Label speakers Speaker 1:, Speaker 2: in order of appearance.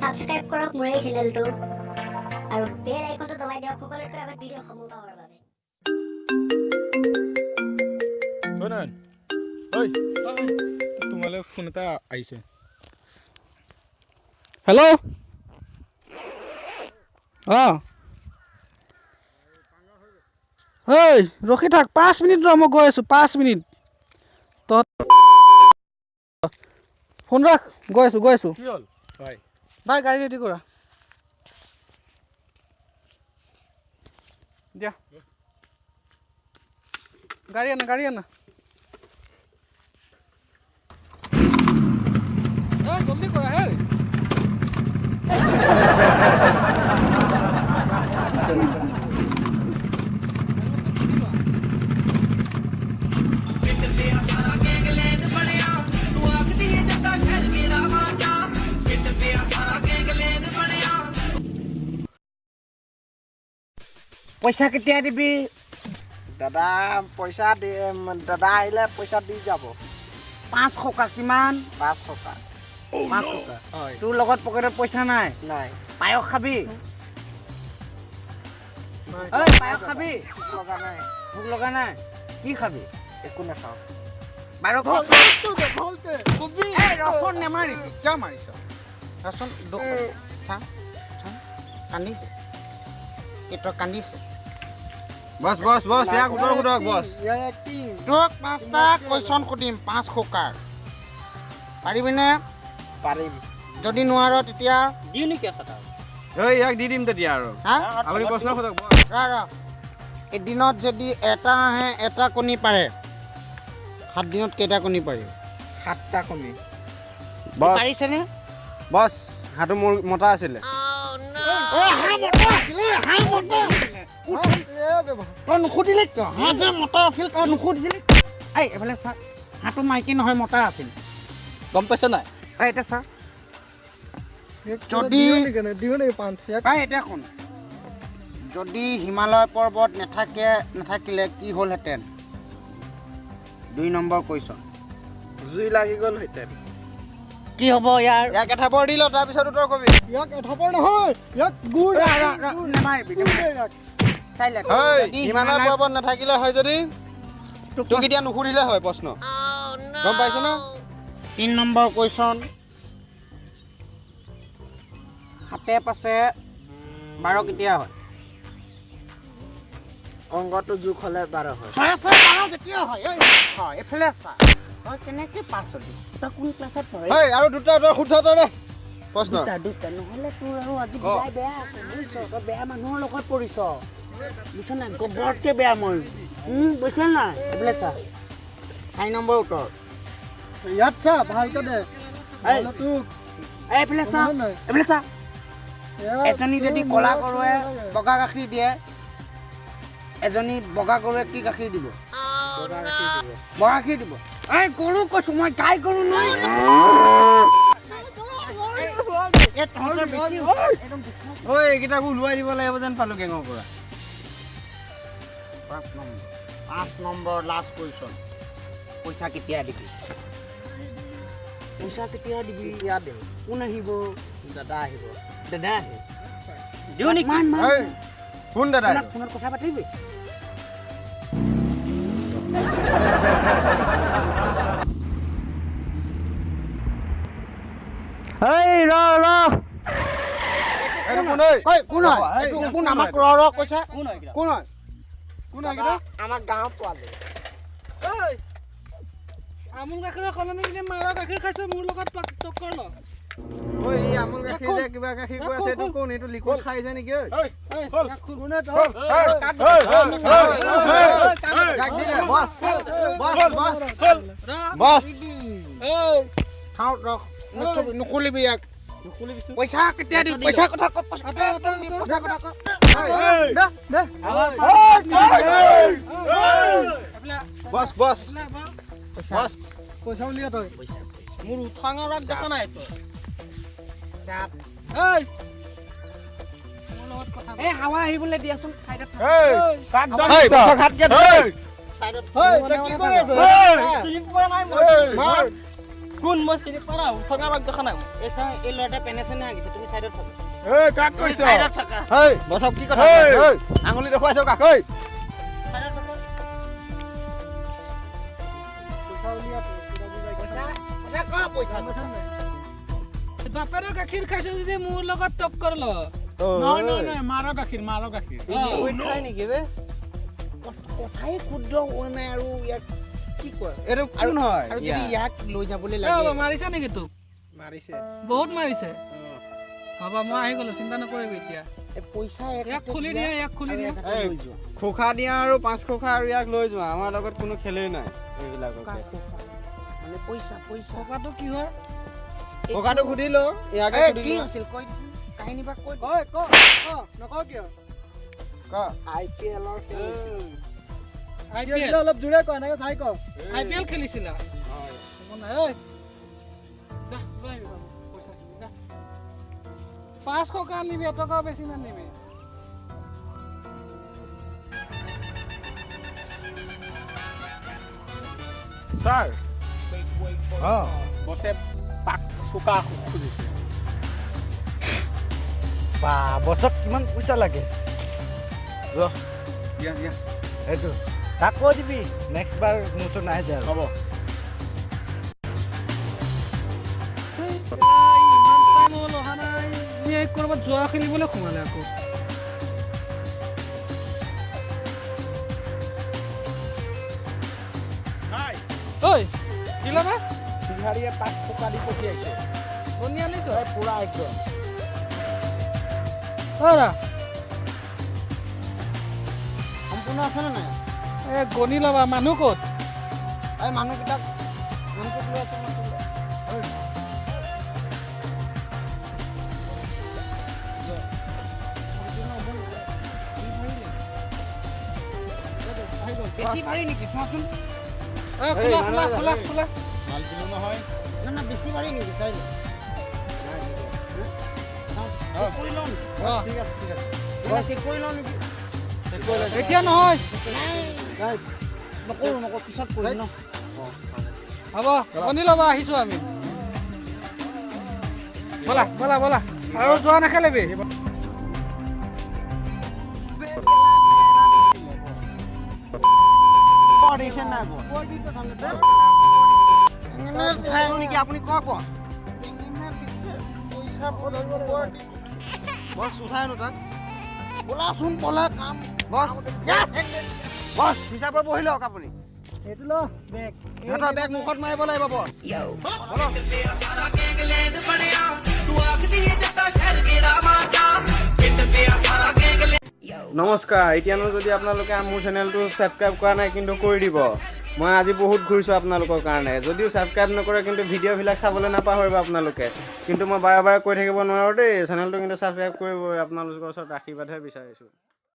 Speaker 1: Subscribe কৰক মোৰ এই চেনেলটো আৰু বেল আইকনটো দবাই দিয়ক সকলোতকৈ আগত ভিডিঅ' সমূহ পাবৰ বাবে
Speaker 2: তোমালে ফোন এটা আহিছে হেল্ল' হেই ৰখি থাক 5 মিনিট ৰ মই গৈ আছো 5 মিনিট তত ফোন ৰাখ গৈ আছো কি হল ভাই ভাই গাড়ী ৰেডি কৰা দিয়া গাড়ী আনা জলদি কৰা হে
Speaker 3: পইচা কেতিয়া দিবি
Speaker 4: দাদা পইচা দি দাদা আহিলে পইচা দি যাব
Speaker 3: 500 টকা কিমান
Speaker 4: 500 টকা
Speaker 3: 500 টকা
Speaker 4: হয়
Speaker 3: তোৰ লগত পকেটত পইচা নাই
Speaker 4: নাই
Speaker 3: পায়স খাবি ঐ পায়স খাবি ভোক লগা নাই কি খাবি
Speaker 4: একো নাখাওঁ
Speaker 3: বাৰু
Speaker 4: কবি
Speaker 3: এই ৰচন নেমাৰি
Speaker 4: কিয় মাৰিছ
Speaker 3: ৰচন দুখ কান্দিছে এইটো কান্দিছে
Speaker 2: বস ইয়াক উঠক বস
Speaker 3: তোক 5টা কুৱেশ্যন সুধিম 500 টকাৰ পাৰিবিনে
Speaker 4: পাৰিম
Speaker 3: যদি নোৱাৰ তেতিয়া
Speaker 4: দিও নেকি আছা
Speaker 2: এই ইয়াক দি দিম তেতিয়া আৰু
Speaker 3: হা
Speaker 2: আপুনি প্ৰশ্ন সোধক বস
Speaker 3: এদিনত যদি এটা আহে এটা কণী পাৰে 7 দিনত কেইটা কণী পাৰি
Speaker 4: 7টা কণী
Speaker 2: বস
Speaker 3: পাৰিছেনে
Speaker 2: বস হাতু মোৰ মতা আছিলে
Speaker 3: তই নুসুধিলি কিয় হাঁহ মতা আছিল তই নুসুধিছিলি এই এফালে চা হাঁহটো মাইকী নহয় মতা আছিল
Speaker 2: গম পাইছ নাই
Speaker 3: এই এতিয়া চা যদি এতিয়া শুন যদি হিমালয় পৰ্বত নাথাকিলে কি হ'লহেঁতেন 2 নম্বৰ কুৱেশ্যন
Speaker 4: জুই লাগি গ'ল হেতেন
Speaker 3: কি হ'ব ইয়াৰ
Speaker 2: ইয়াক এঠাপৰ দিল তাৰ পিছত উত্তৰ কবি
Speaker 4: ইয়াক এঠাপৰ নহয় ইয়াক গুৰ
Speaker 3: নেমাৰিবি
Speaker 2: হিমালয় পৰ্বত নাথাকিলে হয় যদি তোক এতিয়া নুসুধিলে হয় প্ৰশ্ন গম পাইছ না
Speaker 3: 3 নম্বৰ কুৱেশ্যন 7 পাছে 12 কেতিয়া হয়
Speaker 4: অংগটো জোখ হ'লে 12 হয়
Speaker 3: 12 কেতিয়া হয় এফালে চা তই কেনেকে পাছ হলি তই কোন ক্লাছত পঢ়ে
Speaker 2: আৰু দুটা উত্তৰ শুদ্ধ দে প্ৰশ্ন
Speaker 3: দুটা নহ'লে তোৰ আৰু আজি বিদায় বেয়া আছে বুজিছ তই বেয়া মানুহৰ লগত পৰিছ বুজিছ নাই গবৰতকে বেয়া মই বুজিছ নাই এইফালে চা 4 নম্বৰ উত্তৰ
Speaker 4: ইয়াত চা ভালকে দে
Speaker 3: এইফালে চা এইফালে চা এজনী যদি কলা গৰুৱে বগা গাখীৰ দিয়ে এজনী বগা গৰুৱে কি গাখীৰ দিব বগা গাখীৰ দিব এই গৰু কৈছো মই গাই গৰু নহয়
Speaker 2: এইকেইটাকো ওলোৱাই দিব লাগিব যেন পালো গেঙৰ পৰা
Speaker 3: 5 নম্বৰ লাষ্ট কুৱেশ্যন পইচা কেতিয়া দিবি
Speaker 4: এতিয়া দিম
Speaker 3: কোন আহিব
Speaker 4: দাদা আহিব
Speaker 3: দাদা আহে দিও নেকি
Speaker 2: কোন দাদা
Speaker 3: ফোনত কথা পাতিবি কোন আমাক কৈছে
Speaker 2: কোন
Speaker 4: আমাৰ গাঁৱৰ পোৱালি
Speaker 2: আমুল গাখীৰ সলনি মাৰা গাখীৰ খাইছে মোৰ লগত টক্কৰ ল আমুল গাখীৰ যে কিবা গাখীৰ কৈ আছে এইটো কোন এইটো লিকুইড খাইছে নেকি
Speaker 3: নুখুলিবি ইয়াক পইচা কেতিয়া দিম পইচা কথা
Speaker 2: বস বস বস
Speaker 4: পইচা উলিয়া তই
Speaker 2: মোৰ উঠাঙৰ ৰাগ দেখা নাই তই
Speaker 3: এই হাৱা আহিবলৈ দিয়াচোন চাইডত
Speaker 2: কোন মই চিনি পাৰা উঠঙা লগ দেখা নাই
Speaker 3: এই চা এই ল'ৰাটা পেনে চেনে আগিছে তুমি চাইডত থাকা
Speaker 4: এই কাক
Speaker 3: তুমি
Speaker 4: কৈছ
Speaker 3: চাইডত থাকা
Speaker 2: হেই বছক কি কথা
Speaker 4: হেই।
Speaker 2: ঐ আঙুলি দেখুৱাইছ কাক ঐ
Speaker 3: চাইডত থাকা
Speaker 2: বাপেৰ গাখীৰ খাইছ যদি মোৰ লগত টক্কৰ ল
Speaker 5: মাৰৰ গাখীৰ
Speaker 2: খাই নেকি বে
Speaker 3: কথাই শুদ্ধ হোৱা নাই আৰু ইয়াক কি কয়
Speaker 2: এইটো কোন হয়
Speaker 3: আৰু যদি ইয়াক লৈ যাবলৈ
Speaker 5: এ
Speaker 3: লাগে
Speaker 5: বাবা, মাৰিছে নেকি তোক
Speaker 2: মাৰিছে
Speaker 5: বহুত মাৰিছে বাবা মই আহি গলো চিন্তা নকৰিবি এতিয়া
Speaker 3: এই পইচা
Speaker 5: ইয়াক খুলি দিয়া ইয়াক খুলি দিয়া
Speaker 2: এই খোখা দিয়া আৰু 5 খোখা আৰু ইয়াক লৈ যোৱা আমাৰ লগত কোনো খেলেই নাই এইবিলাকক
Speaker 3: মানে পইচা পইচা
Speaker 5: টকাটো কিহৰ
Speaker 2: খোখাটো সুধি ল ইয়াকে
Speaker 3: এই,
Speaker 2: সুধি
Speaker 3: কি
Speaker 2: ল
Speaker 3: হৈছিল কৈ দিছিল কাহিনী বা কৈ
Speaker 2: ক নকওঁ কিয় ক
Speaker 4: IPL ৰ খেল
Speaker 5: IPL
Speaker 2: অলপ জোৰে ক এনেকে চাই ক
Speaker 5: IPL খেলিছিলা একো নাই ঐ যা লৈ আহিবি বাবু, পইচা যা 500 কা নিবি এটকা বেছি নানিবি
Speaker 4: ছাৰ
Speaker 5: বছে পাক চুকা খুজিছে
Speaker 4: বা বছক কিমান পইচা লাগে
Speaker 5: দিয়া দিয়া
Speaker 4: এইটো তাক কৈ দিবি নেক্সট বাৰ মোৰ ওচৰত নাহে যায়
Speaker 5: হ'ব কৰবাত যোৱা খেলিবলৈ সোমালে আকৌ ঐ দিলা না
Speaker 4: বিহাৰীয়ে 5 টকা দি পঠিয়াইছে
Speaker 5: বনি আনিছ
Speaker 4: পুৰা একদম
Speaker 5: অৰা
Speaker 3: সম্পূৰ্ণ আছে নে নাই
Speaker 5: এ গনি ল'বা মানুহ ক'ত
Speaker 3: এই মানুহকেইটাক মানুহটোক লৈ আছে মানুহটোক লৈ। বেছি ভাৰী নেকি চোৱাচোন
Speaker 5: খোলা খোলা খোলা খোলা
Speaker 3: না না বেছি ভাৰী নেকি চাই লওঁ চেক কৰি লওঁ নেকি
Speaker 5: অ
Speaker 2: ঠিক আছে ঠিক আছে
Speaker 3: চেক কৰি লওঁ নেকি
Speaker 5: এতিয়া নহয়
Speaker 3: নাই নকৰোঁ নকৰোঁ পিছত কৰিম ন
Speaker 5: হ'ব গনি ল'বা আহিছো আমি ব'লা ব'লা ব'লা আৰু যোৱা নেখেলিবি
Speaker 3: দিছে নাই
Speaker 2: নেকি আপুনি ক বছ উঠাই আনো তাক
Speaker 3: বলাচোন বলা কাম
Speaker 2: বছ বছ হিচাপত বহি লওক আপুনি
Speaker 3: সেইটো ল বেগ
Speaker 2: সিহঁতৰ বেগ মুখত মাৰিব লাগিব বছ নমস্কাৰ এতিয়ানো যদি আপোনালোকে মোৰ চেনেলটো ছাবস্ক্ৰাইব কৰা নাই কিন্তু কৰি দিব মই আজি বহুত ঘূৰিছোঁ আপোনালোকৰ কাৰণে যদিও ছাবস্ক্ৰাইব নকৰে কিন্তু ভিডিঅ'বিলাক চাবলৈ নাপাহৰিব আপোনালোকে কিন্তু মই বাৰে বাৰে কৈ থাকিব নোৱাৰোঁ দেই চেনেলটো কিন্তু ছাবস্ক্ৰাইব কৰিব আপোনালোকৰ ওচৰত আশীৰ্বাদহে বিচাৰিছোঁ